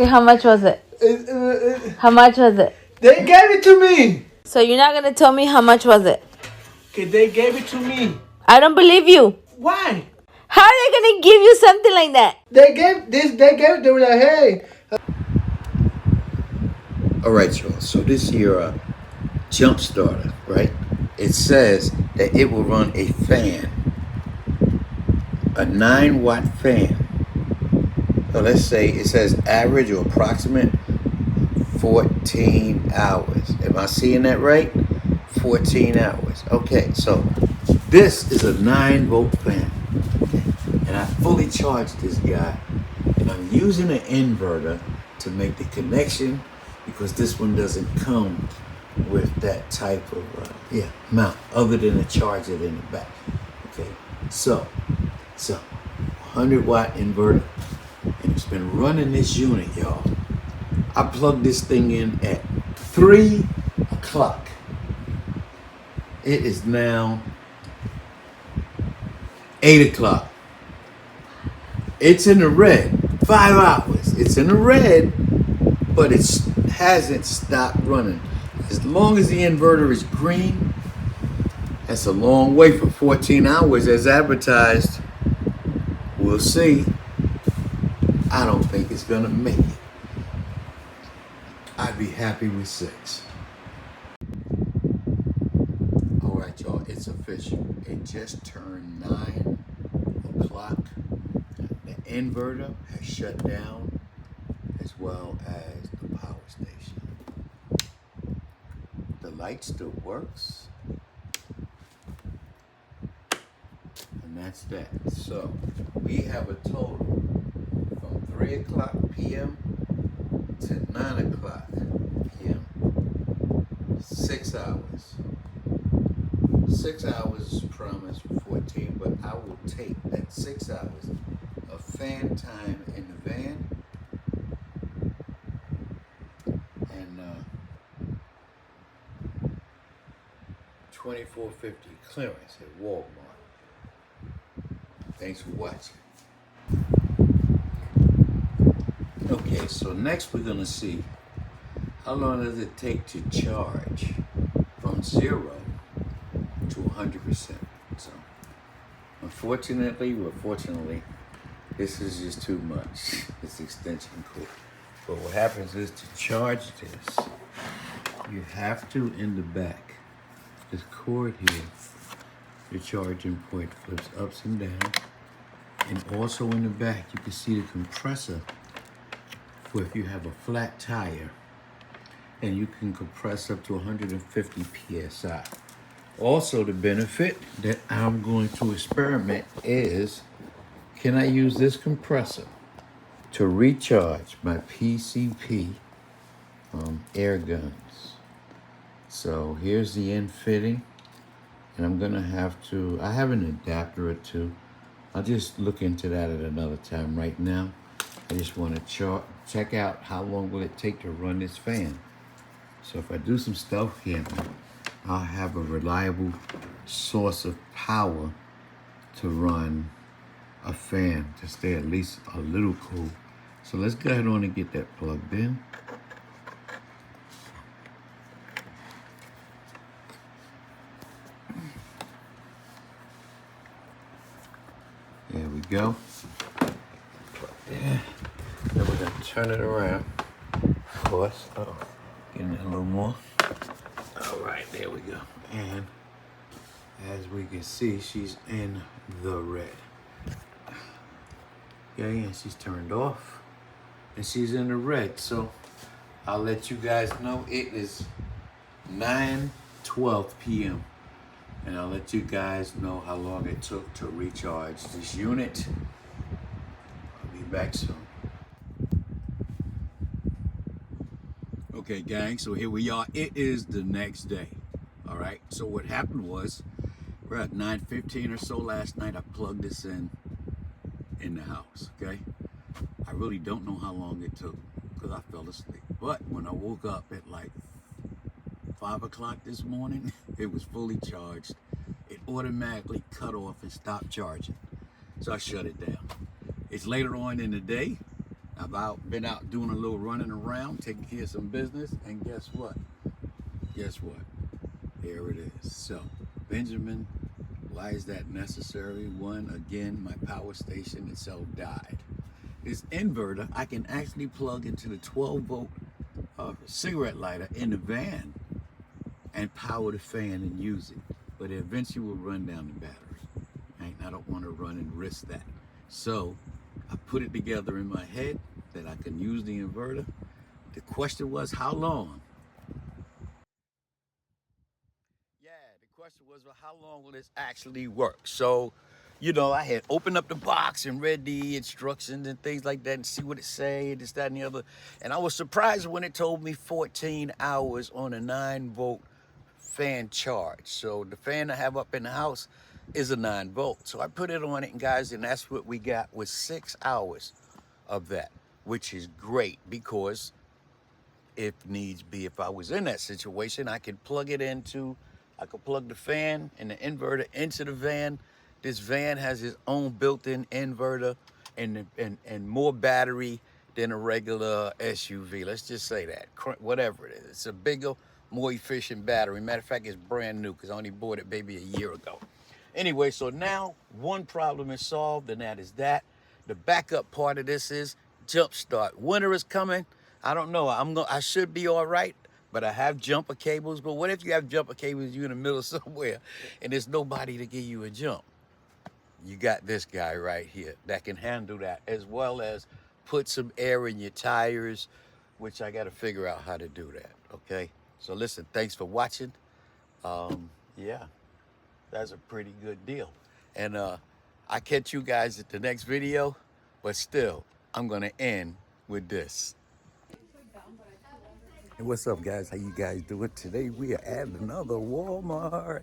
How much was it? How much was it? They gave it to me. So you're not gonna tell me how much was it? Okay, they gave it to me. I don't believe you. Why? How are they gonna give you something like that? They gave this. They gave it. They were like, hey. All right, y'all. So this here jump starter, right? It says that it will run a fan, a 9-watt fan. So let's say it says average or approximate 14 hours. Am I seeing that right? 14 hours. Okay, so this is a 9-volt fan. And I fully charged this guy. And I'm using an inverter to make the connection because this one doesn't come with that type of mount other than a charger in the back. Okay, so 100-watt inverter, and it's been running this unit, y'all. I plugged this thing in at 3 o'clock. It is now 8 o'clock. It's in the red. 5 hours. It's in the red, but it hasn't stopped running. As long as the inverter is green, that's a long way for 14 hours as advertised. We'll see. I don't think it's gonna make it. I'd be happy with 6. All right, y'all, it's official. It just turned 9 o'clock. The inverter has shut down as well as the power station. The light still works. And that's that. So we have a total from 3 o'clock p.m. to 9 o'clock p.m. 6 hours. 6 hours is promised for 14, but I will take that 6 hours of fan time in the van and $24.50 clearance at Walmart. Thanks for watching. Okay, so next we're gonna see how long does it take to charge from 0 to 100%. So unfortunately or fortunately, this is just too much, this extension cord. But what happens is to charge this, you have to, in the back, this cord here, the charging point flips ups and down. And also in the back, you can see the compressor for if you have a flat tire, and you can compress up to 150 PSI. Also, the benefit that I'm going to experiment is, can I use this compressor to recharge my PCP air guns? So here's the end fitting, and I'm gonna have to, I have an adapter or two. I'll just look into that at another time. Right now, I just want to check out how long will it take to run this fan. So if I do some stealth camping, I'll have a reliable source of power to run a fan to stay at least a little cool. So let's go ahead on and get that plugged in. There we go. Yeah. Then we're gonna turn it around. Of course. Oh, getting a little more. All right, there we go. And as we can see, she's in the red. Okay, and she's turned off. And she's in the red. So I'll let you guys know it is 9:12 p.m. And I'll let you guys know how long it took to recharge this unit. I'll be back soon. Okay, gang, so here we are. It is the next day. All right, so what happened was, we're at 9:15 or so last night. I plugged this in the house, okay? I really don't know how long it took because I fell asleep. But when I woke up at like 5 o'clock this morning, it was fully charged. It automatically cut off and stopped charging. So I shut it down. It's later on in the day. been out doing a little running around, taking care of some business, and guess what? Guess what? Here it is. So, Benjamin, why is that necessary? One, again, my power station itself died. This inverter, I can actually plug into the 12-volt cigarette lighter in the van and power the fan and use it. But it eventually will run down the battery. I don't want to run and risk that. So I put it together in my head that I can use the inverter. The question was, how long? Yeah, the question was, well, how long will this actually work? So, you know, I had opened up the box and read the instructions and things like that and see what it said, this, that, and the other. And I was surprised when it told me 14 hours on a 9-volt fan charge. So the fan I have up in the house is a 9-volt. So I put it on it, and guys, and that's what we got, was 6 hours of that, which is great because if needs be, if I was in that situation, I could plug the fan and the inverter into the van. This van has its own built-in inverter and more battery than a regular SUV. Let's just say that, whatever it is. It's a bigger, more efficient battery. Matter of fact, it's brand new because I only bought it maybe a year ago. Anyway, so now one problem is solved, and that is that. The backup part of this is jump start. Winter is coming. I don't know. I should be all right, but I have jumper cables. But what if you have jumper cables, you're in the middle of somewhere, and there's nobody to give you a jump? You got this guy right here that can handle that, as well as put some air in your tires, which I got to figure out how to do that. Okay. So listen, thanks for watching. Yeah, that's a pretty good deal. And I catch you guys at the next video, but still, I'm going to end with this. Hey, what's up, guys? How you guys doing? Today we are at another Walmart.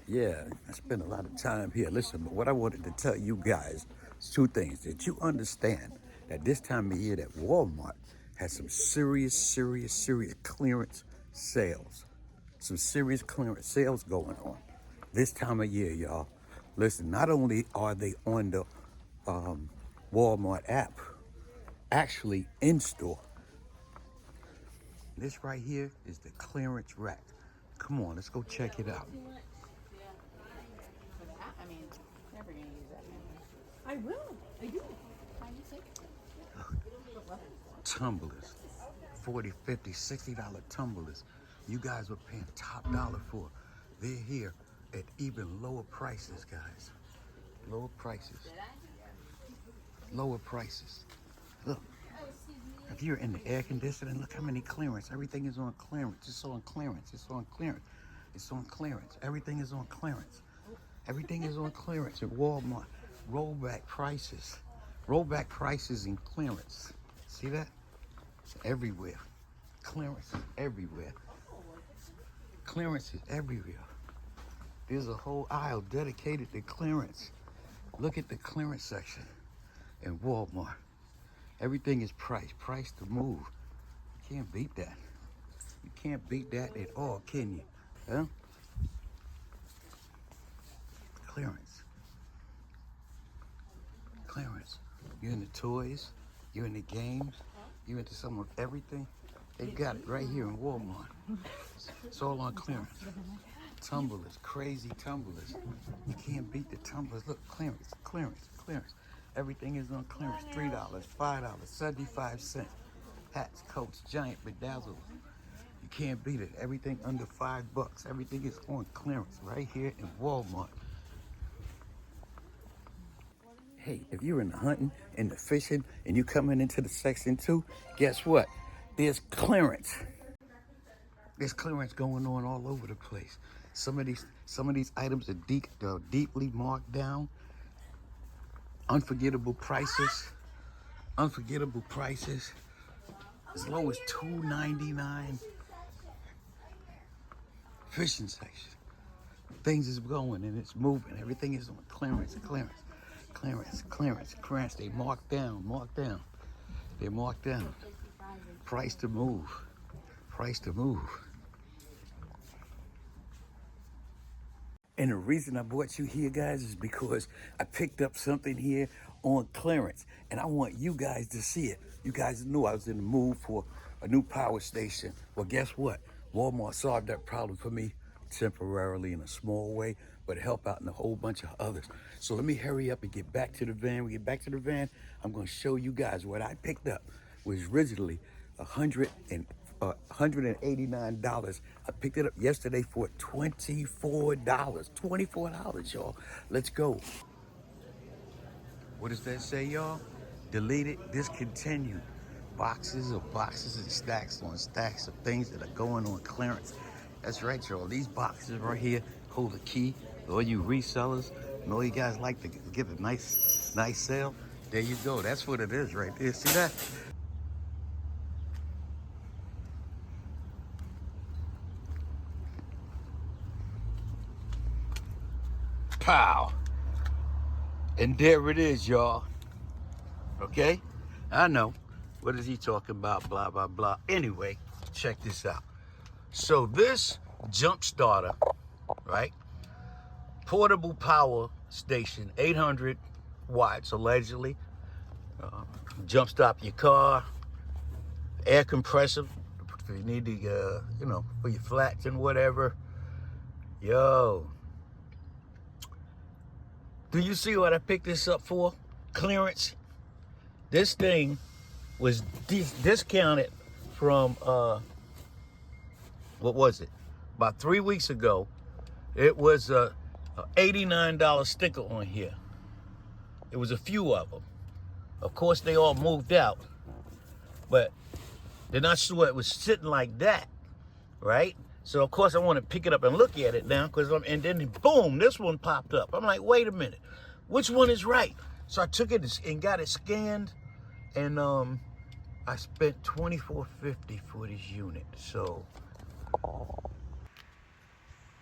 Yeah, I spent a lot of time here. Listen, but what I wanted to tell you guys is two things. That you understand that this time of year that Walmart has some serious clearance sales. Some serious clearance sales going on this time of year, y'all. Listen, not only are they on the Walmart app, actually in store. This right here is the clearance rack. Come on, let's go check it out. I mean, never gonna use that many. I will. I do. Tumblers, $40, $50, $60 tumblers. You guys were paying top dollar for. They're here at even lower prices, guys. Lower prices. Lower prices. Look, if you're in the air conditioning, look how many clearance. Everything is on clearance. It's on clearance. It's on clearance. It's on clearance. Everything is on clearance. Everything is on clearance at Walmart. Rollback prices. Rollback prices and clearance. See that? It's everywhere. Clearance is everywhere. Clearance is everywhere. There's a whole aisle dedicated to clearance. Look at the clearance section in Walmart. Everything is priced. Price to move. You can't beat that. You can't beat that at all, can you? Huh? Clearance. Clearance. You're in the toys. You're in the games. You're into some of everything. They got it right here in Walmart. It's all on clearance. Tumblers, crazy tumblers. You can't beat the tumblers. Look, clearance, clearance, clearance. Everything is on clearance. $3, $5, 75 cents. Hats, coats, giant bedazzled. You can't beat it. Everything under $5. Everything is on clearance right here in Walmart. Hey, if you're in the hunting and the fishing and you coming into the section 2, guess what? There's clearance. There's clearance going on all over the place. Some of these items are deeply marked down. Unforgettable prices. Unforgettable prices. As low as $2.99. Fishing section. Things is going and it's moving. Everything is on clearance, clearance, clearance, clearance, clearance. They marked down, marked down. They're marked down. Price to move. Price to move. And the reason I brought you here, guys, is because I picked up something here on clearance. And I want you guys to see it. You guys knew I was in the mood for a new power station. Well, guess what? Walmart solved that problem for me temporarily in a small way, but it helped out in a whole bunch of others. So let me hurry up and get back to the van. When we get back to the van, I'm going to show you guys what I picked up. It was originally $189. I picked it up yesterday for $24. $24, y'all. Let's go. What does that say, y'all? Deleted, discontinued. Boxes of boxes and stacks on stacks of things that are going on clearance. That's right, y'all. These boxes right here hold the key. All you resellers and all you guys like to give a nice sale. There you go. That's what it is right there. See that? Pow. And there it is, y'all. Okay? I know. What is he talking about? Blah, blah, blah. Anyway, check this out. So this jump starter, right? Portable power station, 800 watts allegedly. Jump stop your car. Air compressor if you need to, for your flats and whatever. Yo. Do you see what I picked this up for? Clearance. This thing was discounted from, what was it? About 3 weeks ago. It was a $89 sticker on here. It was a few of them. Of course, they all moved out. But they're not sure it was sitting like that, right? So, of course, I want to pick it up and look at it now. And then, boom, this one popped up. I'm like, wait a minute. Which one is right? So I took it and got it scanned. And I spent $24.50 for this unit.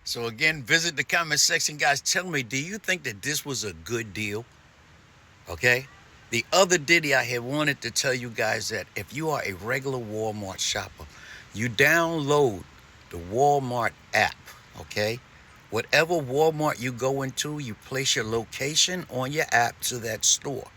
So again, visit the comment section, guys. Tell me, do you think that this was a good deal? Okay? The other ditty I had wanted to tell you guys that if you are a regular Walmart shopper, you download the Walmart app, okay? Whatever Walmart you go into, you place your location on your app to that store.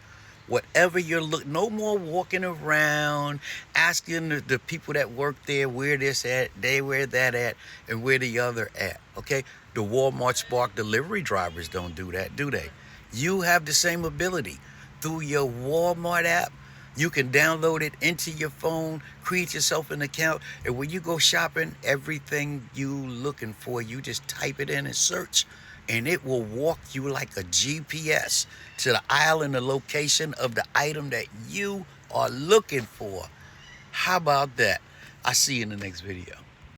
Whatever you're looking, no more walking around asking the people that work there where this at, they where that at, and where the other at, okay? The Walmart Spark delivery drivers don't do that, do they? You have the same ability. Through your Walmart app, you can download it into your phone, create yourself an account, and when you go shopping, everything you looking for, you just type it in and search, and it will walk you like a GPS to the aisle and the location of the item that you are looking for. How about that? I'll see you in the next video.